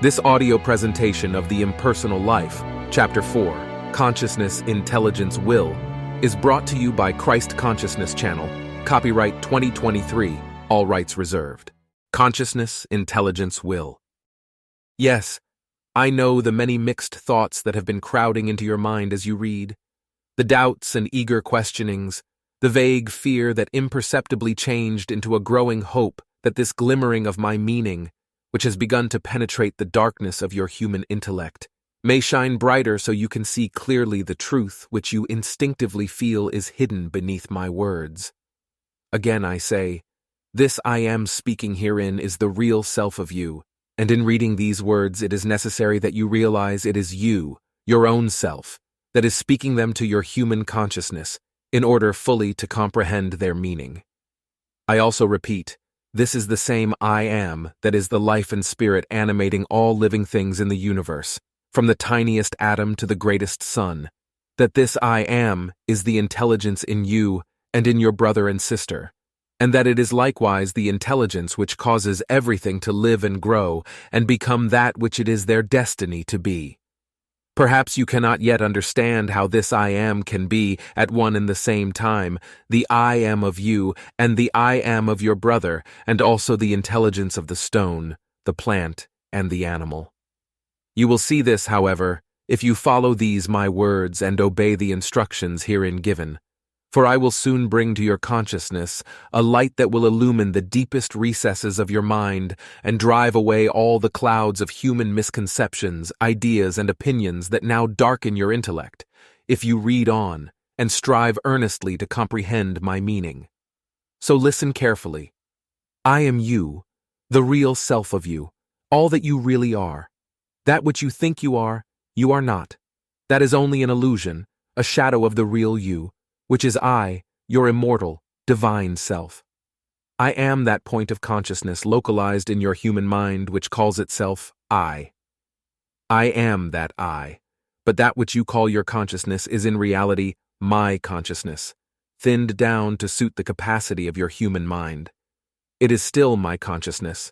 This audio presentation of the Impersonal Life, Chapter 4, Consciousness, Intelligence, Will, is brought to you by Christ Consciousness Channel, copyright 2023, all rights reserved. Consciousness, Intelligence, Will. Yes, I know the many mixed thoughts that have been crowding into your mind as you read, the doubts and eager questionings, the vague fear that imperceptibly changed into a growing hope that this glimmering of my meaning, which has begun to penetrate the darkness of your human intellect, may shine brighter so you can see clearly the truth which you instinctively feel is hidden beneath my words. Again I say, this I am speaking herein is the real self of you, and in reading these words it is necessary that you realize it is you, your own self, that is speaking them to your human consciousness, in order fully to comprehend their meaning. I also repeat, this is the same I am that is the life and spirit animating all living things in the universe, from the tiniest atom to the greatest sun, that this I am is the intelligence in you and in your brother and sister, and that it is likewise the intelligence which causes everything to live and grow and become that which it is their destiny to be. Perhaps you cannot yet understand how this I am can be, at one and the same time, the I am of you and the I am of your brother, and also the intelligence of the stone, the plant, and the animal. You will see this, however, if you follow these my words and obey the instructions herein given. For I will soon bring to your consciousness a light that will illumine the deepest recesses of your mind and drive away all the clouds of human misconceptions, ideas, and opinions that now darken your intellect, if you read on and strive earnestly to comprehend my meaning. So listen carefully. I am you, the real self of you, all that you really are. That which you think you are not. That is only an illusion, a shadow of the real you, which is I, your immortal, divine self. I am that point of consciousness localized in your human mind which calls itself I. I am that I, but that which you call your consciousness is in reality my consciousness, thinned down to suit the capacity of your human mind. It is still my consciousness,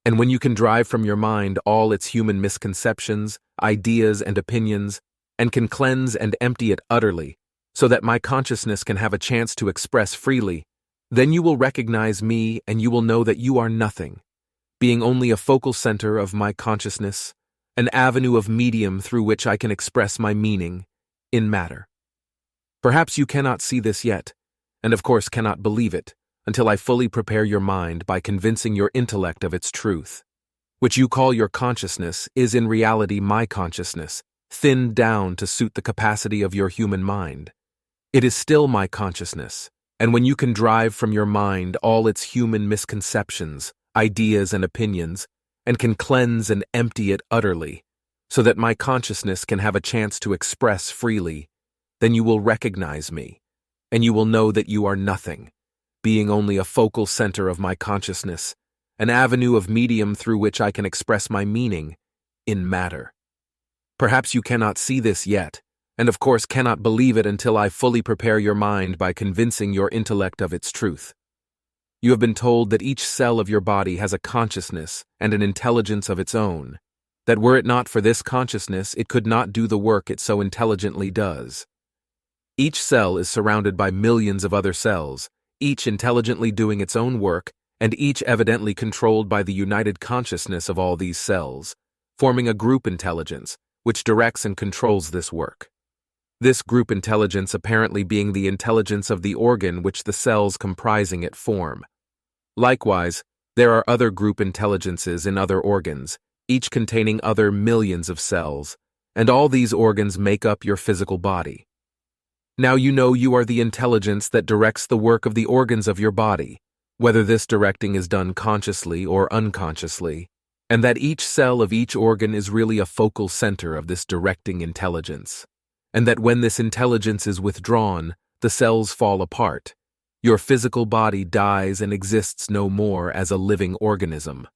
and when you can drive from your mind all its human misconceptions, ideas, and opinions, and can cleanse and empty it utterly, so that my consciousness can have a chance to express freely, then you will recognize me and you will know that you are nothing, being only a focal center of my consciousness, an avenue of medium through which I can express my meaning in matter. Perhaps you cannot see this yet, and of course cannot believe it, until I fully prepare your mind by convincing your intellect of its truth. Which you call your consciousness is in reality my consciousness, thinned down to suit the capacity of your human mind. It is still my consciousness, and when you can drive from your mind all its human misconceptions, ideas, and opinions, and can cleanse and empty it utterly, so that my consciousness can have a chance to express freely, then you will recognize me, and you will know that you are nothing, being only a focal center of my consciousness, an avenue of medium through which I can express my meaning in matter. Perhaps you cannot see this yet, and of course cannot believe it until I fully prepare your mind by convincing your intellect of its truth. You have been told that each cell of your body has a consciousness and an intelligence of its own, that were it not for this consciousness it could not do the work it so intelligently does. Each cell is surrounded by millions of other cells, each intelligently doing its own work, and each evidently controlled by the united consciousness of all these cells, forming a group intelligence, which directs and controls this work. This group intelligence apparently being the intelligence of the organ which the cells comprising it form. Likewise, there are other group intelligences in other organs, each containing other millions of cells, and all these organs make up your physical body. Now you know you are the intelligence that directs the work of the organs of your body, whether this directing is done consciously or unconsciously, and that each cell of each organ is really a focal center of this directing intelligence, and that when this intelligence is withdrawn, the cells fall apart. Your physical body dies and exists no more as a living organism.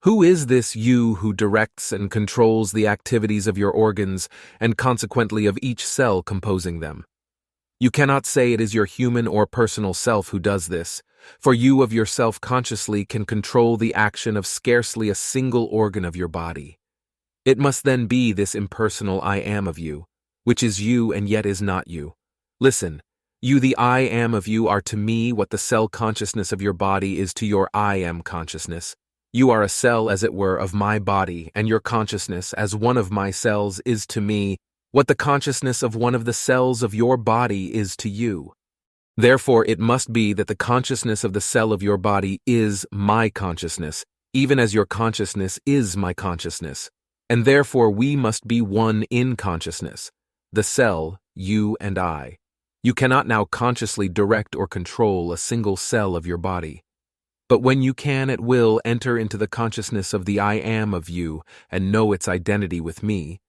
Who is this you who directs and controls the activities of your organs and consequently of each cell composing them? You cannot say it is your human or personal self who does this, for you of yourself consciously can control the action of scarcely a single organ of your body. It must then be this impersonal I am of you, which is you and yet is not you. Listen, you the I am of you are to me what the cell consciousness of your body is to your I am consciousness. You are a cell, as it were, of my body, and your consciousness, as one of my cells, is to me what the consciousness of one of the cells of your body is to you. Therefore, it must be that the consciousness of the cell of your body is my consciousness, even as your consciousness is my consciousness. And therefore we must be one in consciousness, the cell, you and I. You cannot now consciously direct or control a single cell of your body. But when you can at will enter into the consciousness of the I am of you and know its identity with me,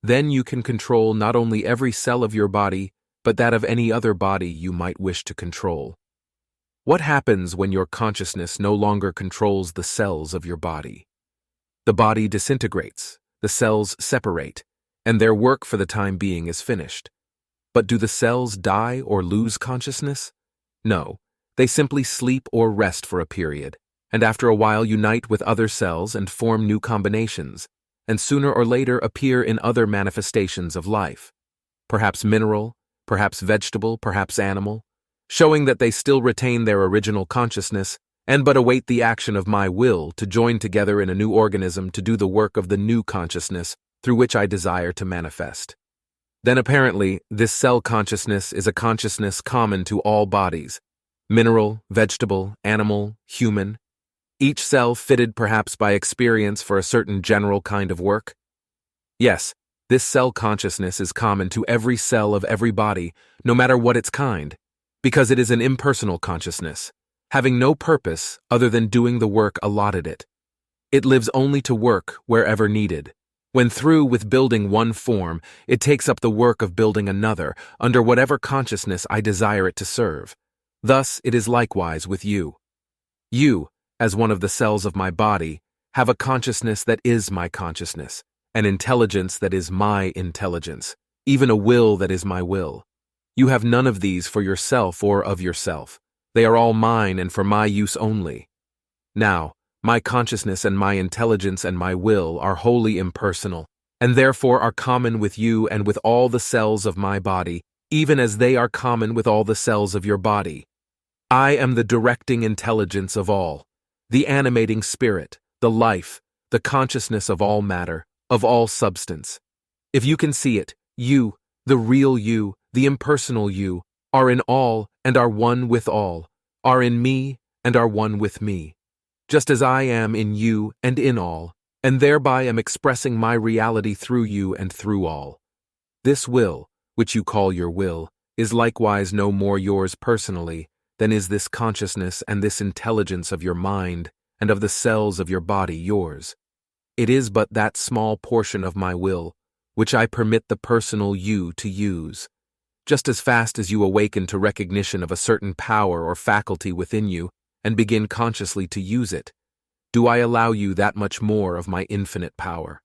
then you can control not only every cell of your body, but that of any other body you might wish to control. What happens when your consciousness no longer controls the cells of your body? The body disintegrates. The cells separate, and their work for the time being is finished. But do the cells die or lose consciousness? No, they simply sleep or rest for a period, and after a while unite with other cells and form new combinations, and sooner or later appear in other manifestations of life, perhaps mineral, perhaps vegetable, perhaps animal, showing that they still retain their original consciousness and but await the action of my will to join together in a new organism to do the work of the new consciousness through which I desire to manifest. Then apparently, this cell consciousness is a consciousness common to all bodies, mineral, vegetable, animal, human, each cell fitted perhaps by experience for a certain general kind of work. Yes, this cell consciousness is common to every cell of every body, no matter what its kind, because it is an impersonal consciousness, having no purpose other than doing the work allotted it. It lives only to work wherever needed. When through with building one form, it takes up the work of building another, under whatever consciousness I desire it to serve. Thus it is likewise with you. You, as one of the cells of my body, have a consciousness that is my consciousness, an intelligence that is my intelligence, even a will that is my will. You have none of these for yourself or of yourself. They are all mine and for my use only. Now, my consciousness and my intelligence and my will are wholly impersonal, and therefore are common with you and with all the cells of my body, even as they are common with all the cells of your body. I am the directing intelligence of all, the animating spirit, the life, the consciousness of all matter, of all substance. If you can see it, you, the real you, the impersonal you, are in all and are one with all, are in me and are one with me, just as I am in you and in all, and thereby am expressing my reality through you and through all. This will, which you call your will, is likewise no more yours personally than is this consciousness and this intelligence of your mind and of the cells of your body yours. It is but that small portion of my will which I permit the personal you to use. Just as fast as you awaken to recognition of a certain power or faculty within you and begin consciously to use it, do I allow you that much more of my infinite power.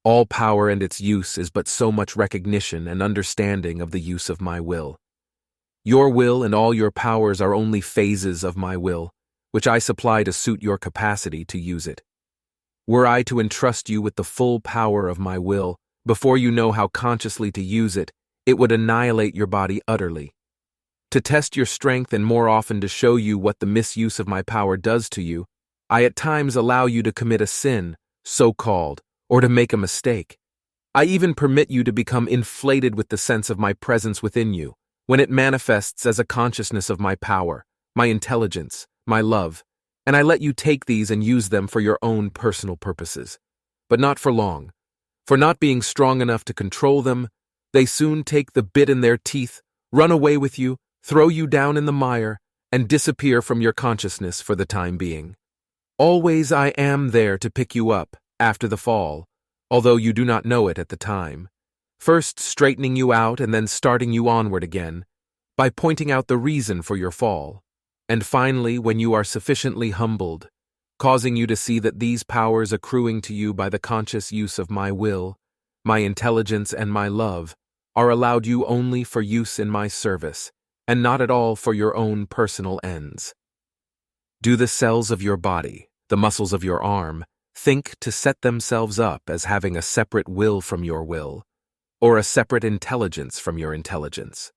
All power and its use is but so much recognition and understanding of the use of my will. Your will and all your powers are only phases of my will, which I supply to suit your capacity to use it. Were I to entrust you with the full power of my will, before you know how consciously to use it, it would annihilate your body utterly. To test your strength and more often to show you what the misuse of my power does to you, I at times allow you to commit a sin, so-called, or to make a mistake. I even permit you to become inflated with the sense of my presence within you, when it manifests as a consciousness of my power, my intelligence, my love, and I let you take these and use them for your own personal purposes. But not for long, for not being strong enough to control them, they soon take the bit in their teeth, run away with you, throw you down in the mire, and disappear from your consciousness for the time being. Always I am there to pick you up, after the fall, although you do not know it at the time, first straightening you out and then starting you onward again, by pointing out the reason for your fall, and finally, when you are sufficiently humbled, causing you to see that these powers accruing to you by the conscious use of my will, my intelligence and my love, are allowed you only for use in my service, and not at all for your own personal ends. Do the cells of your body, the muscles of your arm, think to set themselves up as having a separate will from your will, or a separate intelligence from your intelligence?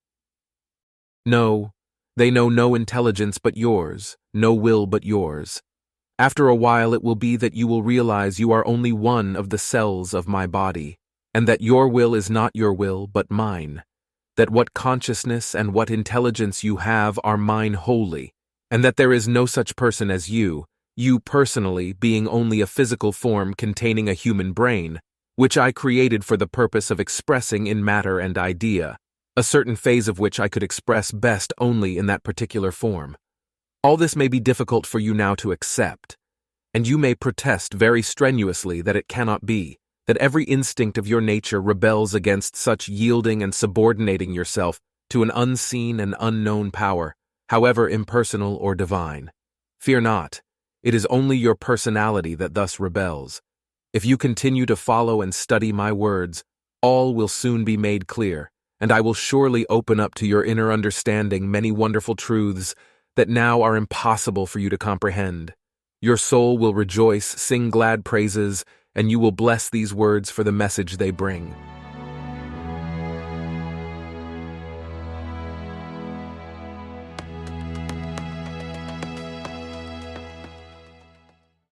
No, they know no intelligence but yours, no will but yours. After a while it will be that you will realize you are only one of the cells of my body, and that your will is not your will but mine, that what consciousness and what intelligence you have are mine wholly, and that there is no such person as you personally being only a physical form containing a human brain, which I created for the purpose of expressing in matter and idea, a certain phase of which I could express best only in that particular form. All this may be difficult for you now to accept, and you may protest very strenuously that it cannot be, that every instinct of your nature rebels against such yielding and subordinating yourself to an unseen and unknown power, however impersonal or divine. Fear not, it is only your personality that thus rebels. If you continue to follow and study my words, all will soon be made clear, and I will surely open up to your inner understanding many wonderful truths that now are impossible for you to comprehend. Your soul will rejoice, sing glad praises, and you will bless these words for the message they bring.